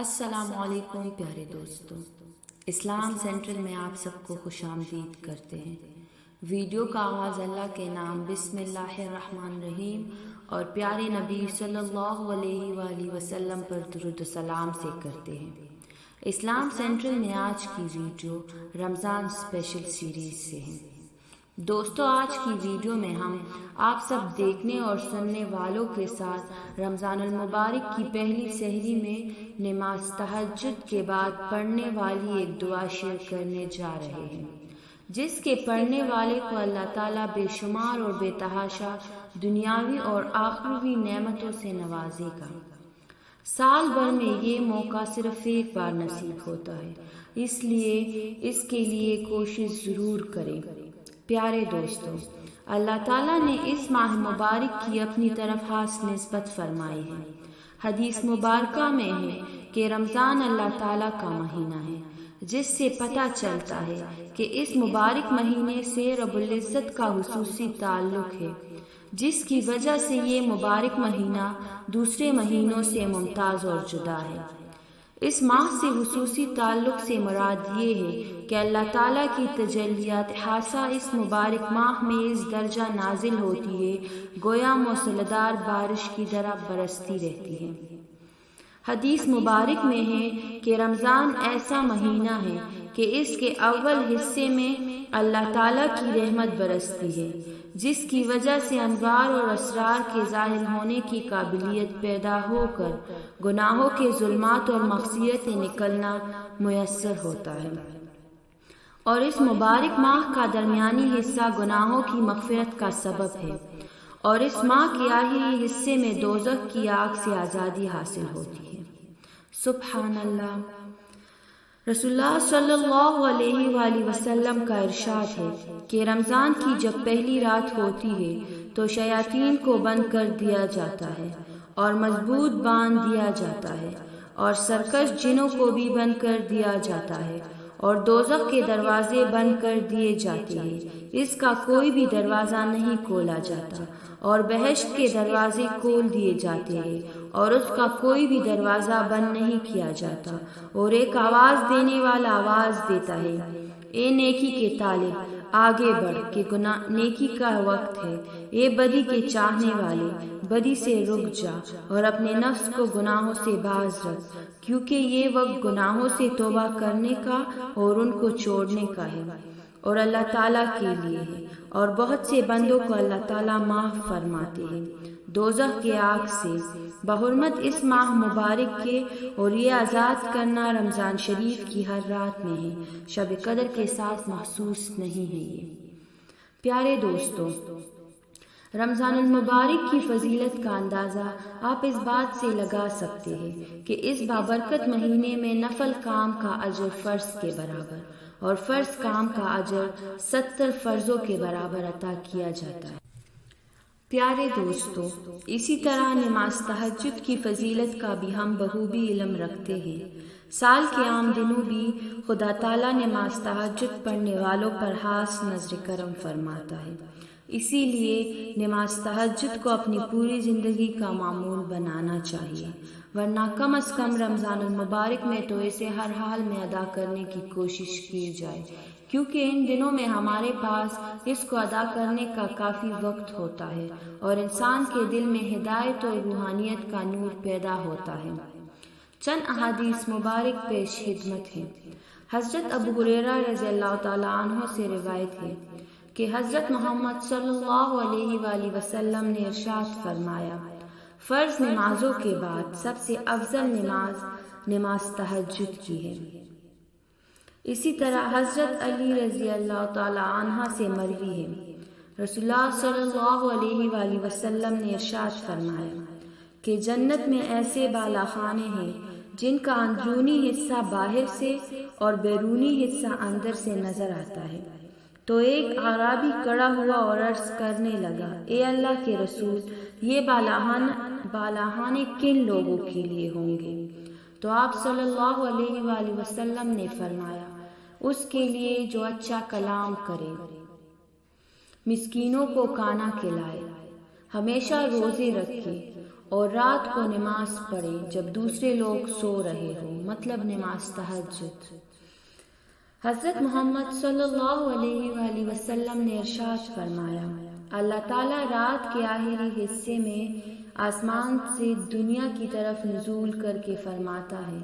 السلام علیکم پیارے دوستوں، اسلام سینٹرل میں آپ سب کو خوش آمدید کرتے ہیں۔ ویڈیو کا آغاز اللہ کے نام بسم اللہ الرحمن الرحیم اور پیارے نبی صلی اللہ علیہ وآلہ وسلم پر درود و سلام سے کرتے ہیں۔ اسلام سینٹرل میں آج کی ویڈیو رمضان اسپیشل سیریز سے ہے۔ دوستو، آج کی ویڈیو میں ہم آپ سب دیکھنے اور سننے والوں کے ساتھ رمضان المبارک کی پہلی سحری میں نماز تہجد کے بعد پڑھنے والی ایک دعا شیئر کرنے جا رہے ہیں، جس کے پڑھنے والے کو اللہ تعالیٰ بے شمار اور بے تحاشا دنیاوی اور آخروی نعمتوں سے نوازے گا۔ سال بھر میں یہ موقع صرف ایک بار نصیب ہوتا ہے، اس لیے اس کے لیے کوشش ضرور کریں۔ پیارے دوستوں، اللہ تعالیٰ نے اس ماہ مبارک کی اپنی طرف خاص نسبت فرمائی ہے۔ حدیث مبارکہ میں ہے کہ رمضان اللہ تعالیٰ کا مہینہ ہے، جس سے پتہ چلتا ہے کہ اس مبارک مہینے سے رب العزت کا خصوصی تعلق ہے، جس کی وجہ سے یہ مبارک مہینہ دوسرے مہینوں سے ممتاز اور جدا ہے۔ اس ماہ سے خصوصی تعلق سے مراد یہ ہے کہ اللہ تعالیٰ کی تجلیات خاصہ اس مبارک ماہ میں اس درجہ نازل ہوتی ہے گویا موسلادھار بارش کی طرح برستی رہتی ہے۔ حدیث مبارک میں ہے کہ رمضان ایسا مہینہ ہے کہ اس کے اول حصے میں اللہ تعالیٰ کی رحمت برستی ہے، جس کی وجہ سے انوار اور اسرار کے ظاہر ہونے کی قابلیت پیدا ہو کر گناہوں کے ظلمات اور معصیتیں نکلنا میسر ہوتا ہے، اور اس مبارک ماہ کا درمیانی حصہ گناہوں کی مغفرت کا سبب ہے، اور اس ماہ کے آخری حصے میں دوزخ کی آگ سے آزادی حاصل ہوتی ہے۔ سبحان اللہ۔ رسول اللہ صلی اللہ علیہ وآلہ وسلم کا ارشاد ہے کہ رمضان کی جب پہلی رات ہوتی ہے تو شیاطین کو بند کر دیا جاتا ہے اور مضبوط باندھ دیا جاتا ہے، اور سرکش جنوں کو بھی بند کر دیا جاتا ہے، اور دوزخ کے دروازے بند کر دیے جاتے ہیں، اس کا کوئی بھی دروازہ نہیں کھولا جاتا، اور بہشت کے دروازے کھول دیے جاتے ہیں اور اس کا کوئی بھی دروازہ بند نہیں کیا جاتا، اور ایک آواز دینے والا آواز دیتا ہے، اے نیکی کے طالب آگے بڑھ کہ نیکی کا وقت ہے، اے بدی کے چاہنے والے بدی سے رک جا اور اپنے نفس کو گناہوں سے باز رکھ، کیونکہ یہ وقت گناہوں سے توبہ کرنے کا اور ان کو چھوڑنے کا ہے اور اللہ تعالیٰ کے لیے ہے، اور بہت سے بندوں کو اللہ تعالیٰ معاف فرماتے ہیں دوزخ کے آگ سے بحرمت اس ماہ مبارک کے، اور یہ آزاد کرنا رمضان شریف کی ہر رات میں ہے، شب قدر کے ساتھ محسوس نہیں ہے۔ یہ پیارے دوستوں، رمضان المبارک کی فضیلت کا اندازہ آپ اس بات سے لگا سکتے ہیں کہ اس بابرکت مہینے میں نفل کام کا اجر فرض کے برابر اور فرض کام کا اجر 70 فرضوں کے برابر عطا کیا جاتا ہے۔ پیارے دوستو، اسی طرح نماز تہجد کی فضیلت کا بھی ہم بخوبی علم رکھتے ہیں۔ سال کے عام دنوں بھی خدا تعالیٰ نماز تہجد پڑھنے والوں پر خاص نظر کرم فرماتا ہے، اسی لیے نماز تہجد کو اپنی پوری زندگی کا معمول بنانا چاہیے، ورنہ کم از کم رمضان المبارک میں تو اسے ہر حال میں ادا کرنے کی کوشش کی جائے، کیونکہ ان دنوں میں ہمارے پاس اس کو ادا کرنے کا کافی وقت ہوتا ہے اور انسان کے دل میں ہدایت اور روحانیت کا نور پیدا ہوتا ہے۔ چند احادیث مبارک پیش خدمت ہیں۔ حضرت ابو ہریرہ رضی اللہ تعالیٰ عنہ سے روایت ہے کہ حضرت محمد صلی اللہ علیہ وآلہ وسلم نے ارشاد فرمایا، فرض نمازوں کے بعد سب سے افضل نماز تہجد کی ہے۔ اسی طرح حضرت علی رضی اللہ تعالیٰ عنہ سے مروی ہے، رسول اللہ صلی اللہ علیہ وآلہ وسلم نے ارشاد فرمایا کہ جنت میں ایسے بالا خانے ہیں جن کا اندرونی حصہ باہر سے اور بیرونی حصہ اندر سے نظر آتا ہے۔ تو ایک اعرابی کھڑا ہوا اور عرض کرنے لگا، اے اللہ کے رسول، یہ بالاخانے کن لوگوں کے لیے ہوں گے؟ تو آپ صلی اللہ علیہ وآلہ وسلم نے فرمایا، اس کے لیے جو اچھا کلام کرے، مسکینوں کو کھانا کھلائے، ہمیشہ روزے رکھے اور رات کو نماز پڑھیں جب دوسرے لوگ سو رہے ہوں، مطلب نماز تہجد۔ حضرت محمد صلی اللہ علیہ وآلہ وسلم نے ارشاد فرمایا، اللہ تعالیٰ رات کے آخری حصے میں آسمان سے دنیا کی طرف نزول کر کے فرماتا ہے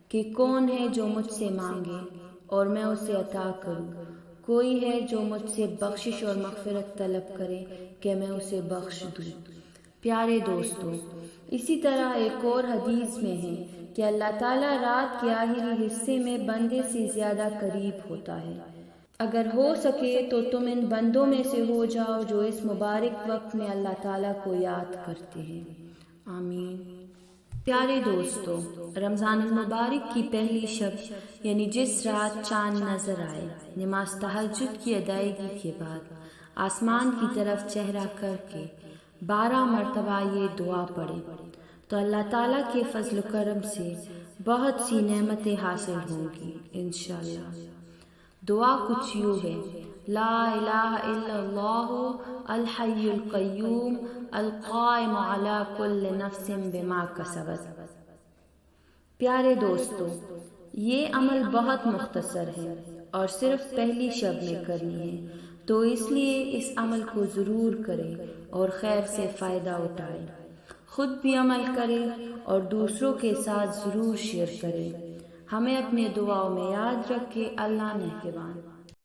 کہ کون ہے جو مجھ سے مانگے اور میں اسے عطا کروں، کوئی ہے جو مجھ سے بخشش اور مغفرت طلب کرے کہ میں اسے بخش دوں۔ پیارے دوستو، اسی طرح ایک اور حدیث میں ہے کہ اللہ تعالیٰ رات کے آخری حصے میں بندے سے زیادہ قریب ہوتا ہے۔ اگر ہو سکے تو تم ان بندوں میں سے ہو جاؤ جو اس مبارک وقت میں اللہ تعالیٰ کو یاد کرتے ہیں، آمین۔ پیارے دوستو، رمضان المبارک کی پہلی شب یعنی جس رات چاند نظر آئے، نماز تہجد کی ادائیگی کے بعد آسمان کی طرف چہرہ کر کے 12 مرتبہ یہ دعا پڑھے تو اللہ تعالیٰ کے فضل و کرم سے بہت سی نعمتیں حاصل ہوں گی انشاءاللہ۔ دعا کچھ یوں ہے: لا الہ الا اللہ الحی القیوم القائم علی کل نفس بما کسبت۔ پیارے دوستو، یہ عمل بہت مختصر ہے اور صرف پہلی شب میں کرنی ہے، تو اس لیے اس عمل کو ضرور کریں اور خیر سے فائدہ اٹھائیں۔ خود بھی عمل کریں اور دوسروں کے ساتھ ضرور شیئر کریں۔ ہمیں اپنے دعاؤں میں یاد رکھے۔ اللہ نگہبان۔